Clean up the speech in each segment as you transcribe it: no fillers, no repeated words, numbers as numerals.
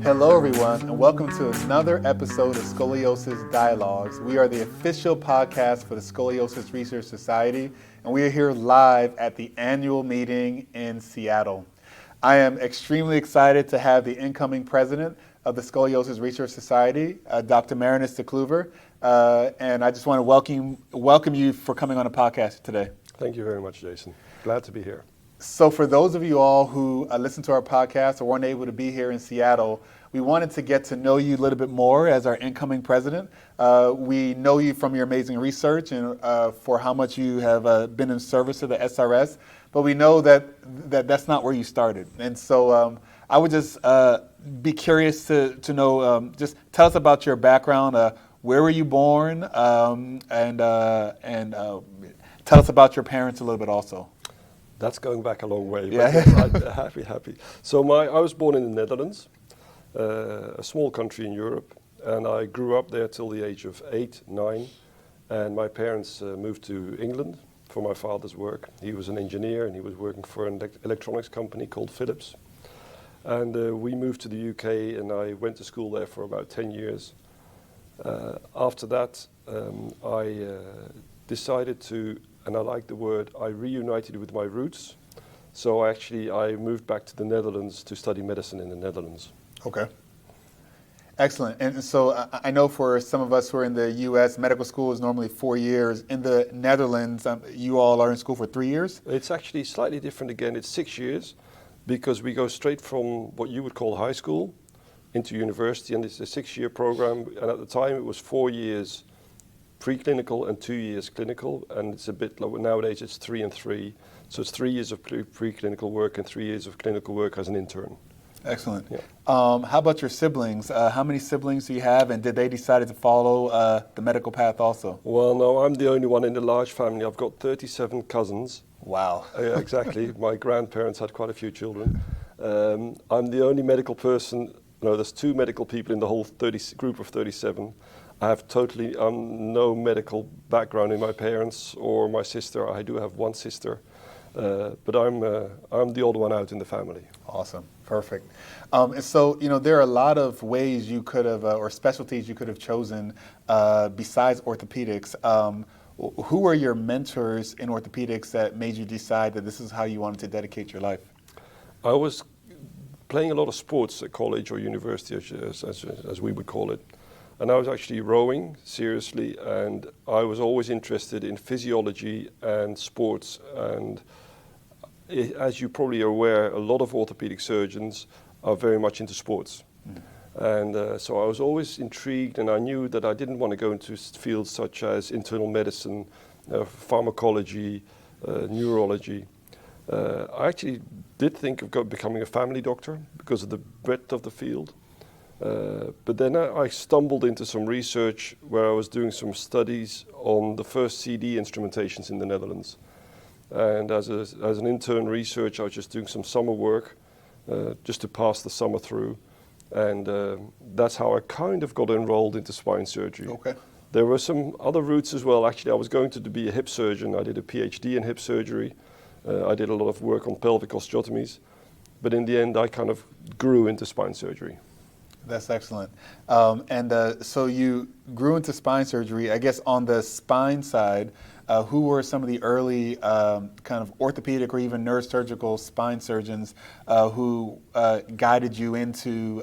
Hello everyone, and welcome to another episode of Scoliosis Dialogues. We are the official podcast for the Scoliosis Research Society, and we are here live at the annual meeting in Seattle. I am extremely excited to have the incoming president of the Scoliosis Research Society, Dr. Marinus de Kleuver, and I just want to welcome you for coming on the podcast today. Thank you very much, Jason. Glad to be here. So for those of you all who listen to our podcast or weren't able to be here in Seattle, we wanted to get to know you a little bit more as our incoming president. We know you from your amazing research and for how much you have been in service to the SRS, but we know that's not where you started. And so I would just be curious to know, just tell us about your background. Where were you born? And tell us about your parents a little bit also. That's going back a long way. Yeah. Happy. So I was born in the Netherlands, a small country in Europe, and I grew up there till the age of 8, 9, and my parents moved to England for my father's work. He was an engineer and he was working for an electronics company called Philips. And we moved to the UK and I went to school there for about 10 years. After that, I decided to, and I like the word, I reunited with my roots. So I moved back to the Netherlands to study medicine in the Netherlands. Okay. Excellent. And so I know for some of us who are in the U.S., medical school is normally 4 years. In the Netherlands, you all are in school for 3 years? It's actually slightly different again. It's 6 years because we go straight from what you would call high school into university, and it's a 6-year program. And at the time, it was 4 years preclinical and 2 years clinical, and it's a bit lower nowadays. It's 3 and 3, so it's 3 years of preclinical work and 3 years of clinical work as an intern. Excellent. Yeah. How about your siblings? How many siblings do you have, and did they decide to follow the medical path also? Well, no, I'm the only one in the large family. I've got 37 cousins. Wow. Exactly. My grandparents had quite a few children. I'm the only medical person. No, there's 2 medical people in the whole group of 37. I have totally no medical background in my parents or my sister. I do have one sister, but I'm the odd one out in the family. Awesome, perfect. And so, there are a lot of ways you could have, or specialties you could have chosen besides orthopedics. Who were your mentors in orthopedics that made you decide that this is how you wanted to dedicate your life? I was playing a lot of sports at college or university, as we would call it. And I was actually rowing seriously, and I was always interested in physiology and sports. And as you probably are aware, a lot of orthopedic surgeons are very much into sports. And so I was always intrigued, and I knew that I didn't want to go into fields such as internal medicine, pharmacology, neurology. I actually did think of becoming a family doctor because of the breadth of the field. But then I stumbled into some research where I was doing some studies on the first CD instrumentations in the Netherlands. And as an intern research, I was just doing some summer work just to pass the summer through. And that's how I kind of got enrolled into spine surgery. Okay. There were some other routes as well. Actually, I was going to be a hip surgeon. I did a PhD in hip surgery. I did a lot of work on pelvic osteotomies. But in the end, I kind of grew into spine surgery. That's excellent. So you grew into spine surgery. I guess on the spine side, who were some of the early kind of orthopedic or even neurosurgical spine surgeons who guided you into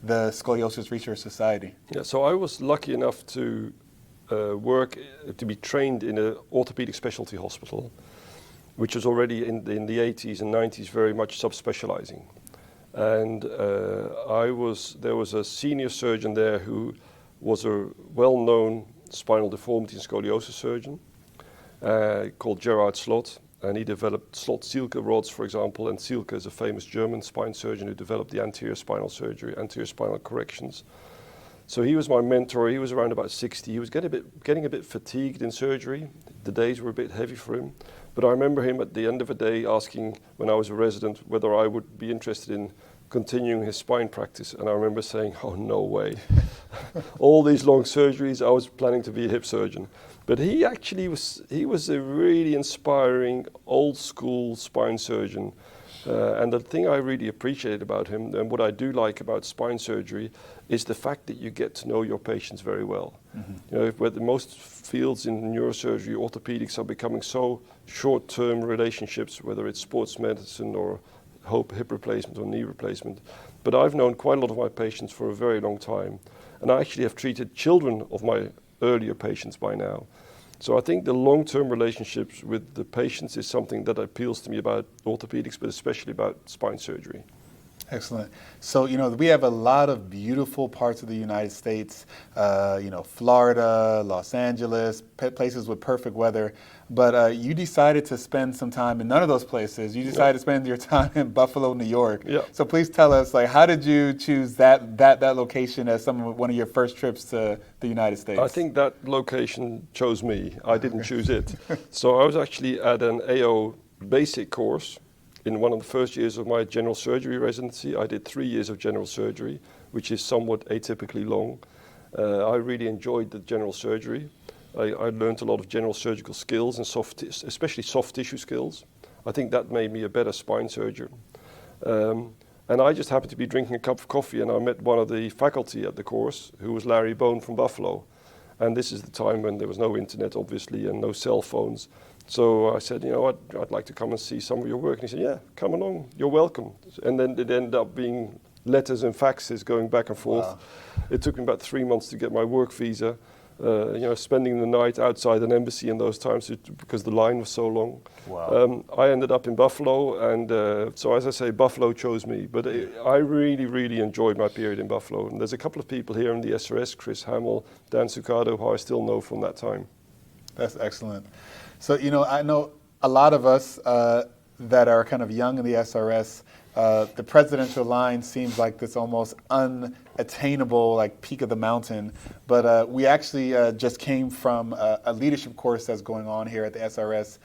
the Scoliosis Research Society? Yeah, so I was lucky enough to to be trained in an orthopedic specialty hospital, which was already in the 80s and 90s very much subspecializing. And there was a senior surgeon there who was a well-known spinal deformity and scoliosis surgeon called Gerard Slot, and he developed Slot-Zielke rods, for example, and Zielke is a famous German spine surgeon who developed the anterior spinal surgery, anterior spinal corrections. So he was my mentor. He was around about 60. He was getting a bit fatigued in surgery. The days were a bit heavy for him. But I remember him at the end of the day asking, when I was a resident, whether I would be interested in continuing his spine practice. And I remember saying, oh, no way. All these long surgeries, I was planning to be a hip surgeon. But he actually was a really inspiring old school spine surgeon And the thing I really appreciate about him, and what I do like about spine surgery, is the fact that you get to know your patients very well. You know, where the most fields in neurosurgery, orthopedics are becoming so short-term relationships, whether it's sports medicine or hip replacement or knee replacement. But I've known quite a lot of my patients for a very long time, and I actually have treated children of my earlier patients by now. So I think the long-term relationships with the patients is something that appeals to me about orthopedics, but especially about spine surgery. Excellent. So, you know, we have a lot of beautiful parts of the United States, you know, Florida, Los Angeles, places with perfect weather. But you decided to spend some time in none of those places. You decided to spend your time in Buffalo, New York. Yeah. So please tell us, like, how did you choose that location as one of your first trips to the United States? I think that location chose me. I didn't choose it. So I was actually at an AO basic course. In one of the first years of my general surgery residency, I did 3 years of general surgery, which is somewhat atypically long. I really enjoyed the general surgery. I learned a lot of general surgical skills, and especially soft tissue skills. I think that made me a better spine surgeon. And I just happened to be drinking a cup of coffee, and I met one of the faculty at the course, who was Larry Bone from Buffalo. And this is the time when there was no internet, obviously, and no cell phones. So I said, you know what, I'd like to come and see some of your work. And he said, yeah, come along, you're welcome. And then it ended up being letters and faxes going back and forth. Wow. It took me about 3 months to get my work visa. You know, spending the night outside an embassy in those times because the line was so long. Wow. I ended up in Buffalo, and so as I say, Buffalo chose me. But I really, really enjoyed my period in Buffalo. And there's a couple of people here in the SRS, Chris Hamill, Dan Sucado, who I still know from that time. That's excellent. So, you know, I know a lot of us that are kind of young in the SRS, the presidential line seems like this almost unattainable, like, peak of the mountain. But we actually just came from a leadership course that's going on here at the SRS,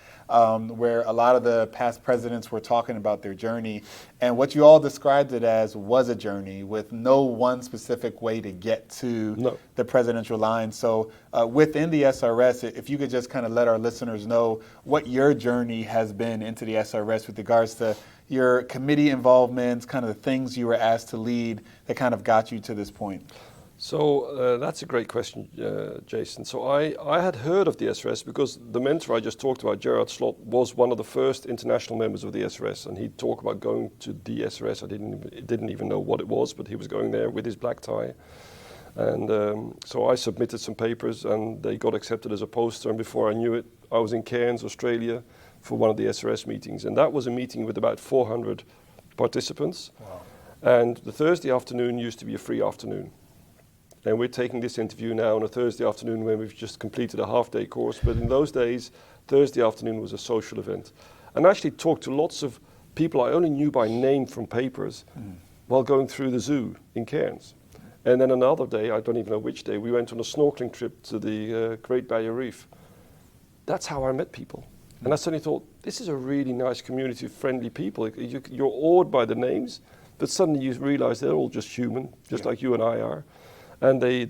where a lot of the past presidents were talking about their journey. And what you all described it as was a journey with no one specific way to get to the presidential line. So within the SRS, if you could just kind of let our listeners know what your journey has been into the SRS with regards to your committee involvements, kind of the things you were asked to lead that kind of got you to this point. So that's a great question, Jaysson. So I had heard of the SRS because the mentor I just talked about, Gerard Slot, was one of the first international members of the SRS, and he'd talk about going to the SRS. I didn't even know what it was, but he was going there with his black tie. And so I submitted some papers, and they got accepted as a poster, and before I knew it, I was in Cairns, Australia, for one of the SRS meetings. And that was a meeting with about 400 participants. Wow. And the Thursday afternoon used to be a free afternoon. And we're taking this interview now on a Thursday afternoon when we've just completed a half-day course. But in those days, Thursday afternoon was a social event. And I actually talked to lots of people I only knew by name from papers while going through the zoo in Cairns. And then another day, I don't even know which day, we went on a snorkeling trip to the Great Barrier Reef. That's how I met people. And I suddenly thought, this is a really nice community of friendly people. You're awed by the names, but suddenly you realize they're all just human, just like you and I are. And they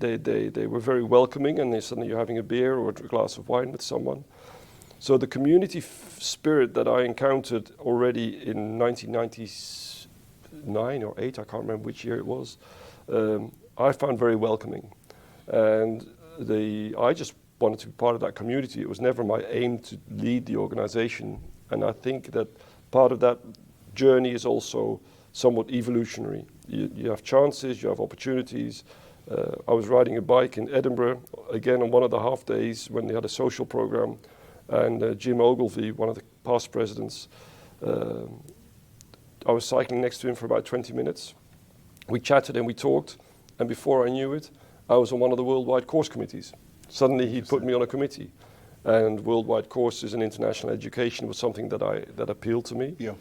were very welcoming, and suddenly you're having a beer or a glass of wine with someone. So the community spirit that I encountered already in 1999 or 8, I can't remember which year it was, I found very welcoming. And I just wanted to be part of that community. It was never my aim to lead the organization. And I think that part of that journey is also somewhat evolutionary. You have chances, you have opportunities. I was riding a bike in Edinburgh, again on one of the half days when they had a social program. And Jim Ogilvie, one of the past presidents, I was cycling next to him for about 20 minutes. We chatted and we talked. And before I knew it, I was on one of the worldwide course committees. Suddenly he put me on a committee, and worldwide courses and international education was something that appealed to me. Yeah.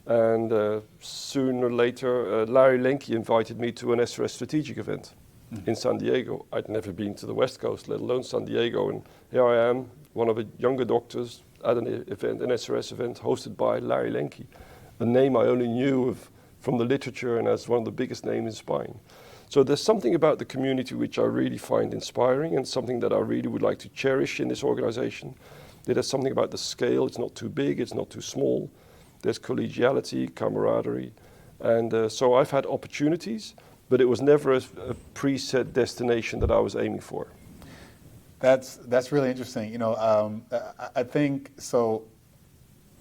And sooner or later, Larry Lenke invited me to an SRS strategic event in San Diego. I'd never been to the West Coast, let alone San Diego, and here I am, one of the younger doctors at an event, an SRS event hosted by Larry Lenke, a name I only knew of from the literature and as one of the biggest names in spine. So there's something about the community which I really find inspiring, and something that I really would like to cherish in this organization. There's something about the scale. It's not too big, it's not too small. there's collegiality, camaraderie. And so I've had opportunities, but it was never a preset destination that I was aiming for. That's really interesting. I think so.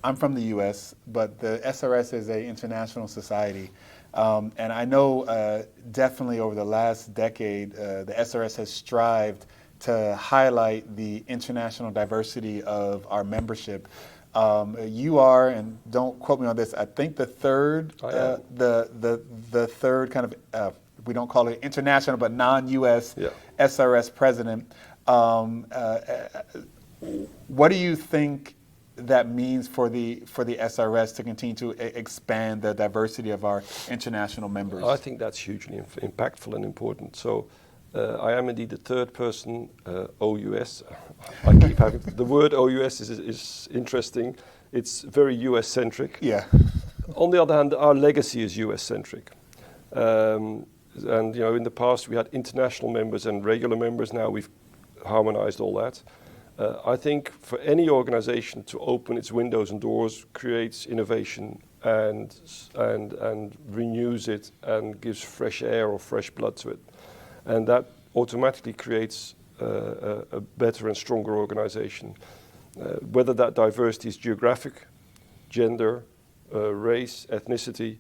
I'm from the U.S., but the SRS is an international society, and I know definitely over the last decade, the SRS has strived to highlight the international diversity of our membership. You are, and don't quote me on this, I think the third, the third kind of, we don't call it international, but non-U.S. SRS president. What do you think that means for the SRS to continue to expand the diversity of our international members? I think that's hugely impactful and important. So I am indeed the third person, OUS. I keep having the word OUS is interesting. It's very US centric. Yeah. On the other hand, our legacy is US centric. And in the past we had international members and regular members. Now we've harmonized all that. I think for any organization to open its windows and doors creates innovation and renews it and gives fresh air or fresh blood to it. And that automatically creates a better and stronger organization. Whether that diversity is geographic, gender, race, ethnicity,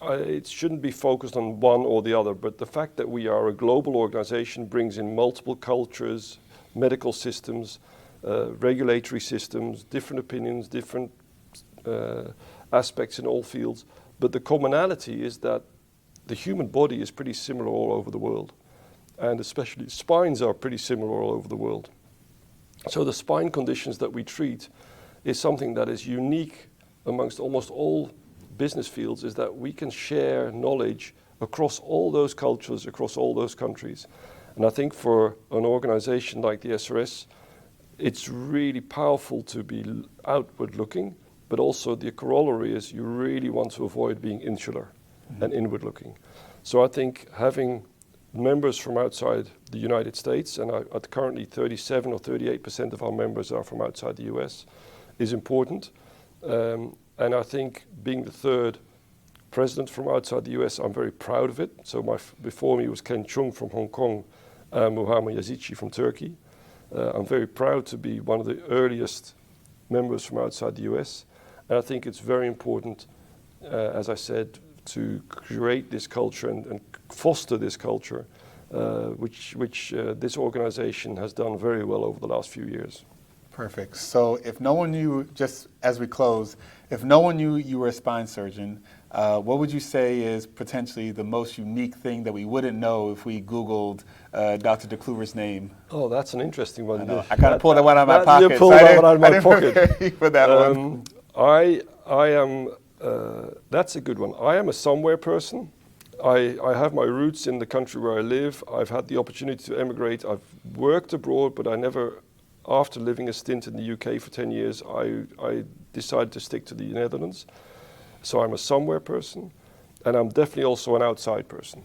it shouldn't be focused on one or the other, but the fact that we are a global organization brings in multiple cultures, medical systems, regulatory systems, different opinions, different aspects in all fields. But the commonality is that the human body is pretty similar all over the world. And especially spines are pretty similar all over the world. So the spine conditions that we treat is something that is unique amongst almost all business fields, is that we can share knowledge across all those cultures, across all those countries. And I think for an organization like the SRS, it's really powerful to be outward looking, but also the corollary is you really want to avoid being insular and inward looking. So I think having members from outside the United States, and currently 37 or 38% of our members are from outside the US, is important. And I think being the third president from outside the US, I'm very proud of it. So before me was Ken Chung from Hong Kong, Muhammad Yazici from Turkey. I'm very proud to be one of the earliest members from outside the US. And I think it's very important, as I said, to create this culture and foster this culture, which this organization has done very well over the last few years. Perfect. So if no one knew, just as we close, if no one knew you were a spine surgeon, what would you say is potentially the most unique thing that we wouldn't know if we Googled Dr. de Kleuver's name? Oh, that's an interesting one. I kind of pulled that one out of my pocket. You pulled that one out of my pocket. For that one. I am, that's a good one. I am a somewhere person. I have my roots in the country where I live. I've had the opportunity to emigrate. I've worked abroad, but I never, after living a stint in the UK for 10 years, I decided to stick to the Netherlands. So I'm a somewhere person, and I'm definitely also an outside person.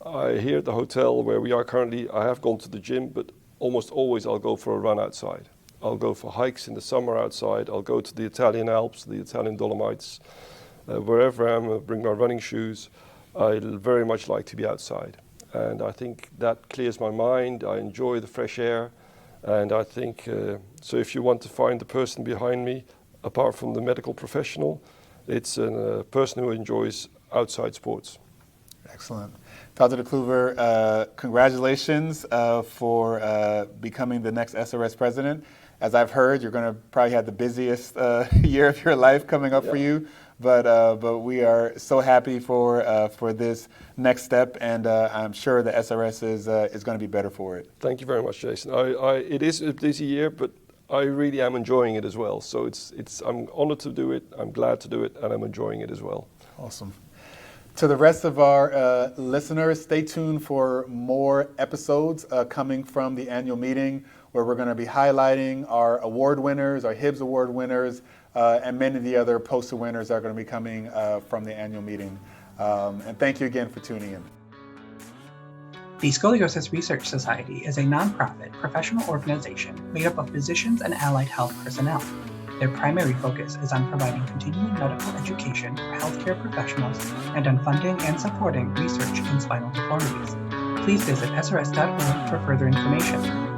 Here at the hotel where we are currently, I have gone to the gym, but almost always I'll go for a run outside. I'll go for hikes in the summer outside. I'll go to the Italian Alps, the Italian Dolomites. Wherever I am, I'll bring my running shoes. I very much like to be outside. And I think that clears my mind. I enjoy the fresh air. And I think, so if you want to find the person behind me, apart from the medical professional, it's a person who enjoys outside sports. Excellent. Dr. de Kleuver, congratulations for becoming the next SRS president. As I've heard, you're going to probably have the busiest year of your life coming up for you. But we are so happy for this next step, and I'm sure the SRS is going to be better for it. Thank you very much, Jason. It is a busy year, but I really am enjoying it as well. So I'm honored to do it, I'm glad to do it, and I'm enjoying it as well. Awesome. To the rest of our listeners, stay tuned for more episodes coming from the annual meeting, where we're going to be highlighting our award winners, our Hibbs Award winners, and many of the other poster winners are going to be coming from the annual meeting. And thank you again for tuning in. The Scoliosis Research Society is a nonprofit professional organization made up of physicians and allied health personnel. Their primary focus is on providing continuing medical education for healthcare professionals and on funding and supporting research in spinal deformities. Please visit srs.org for further information.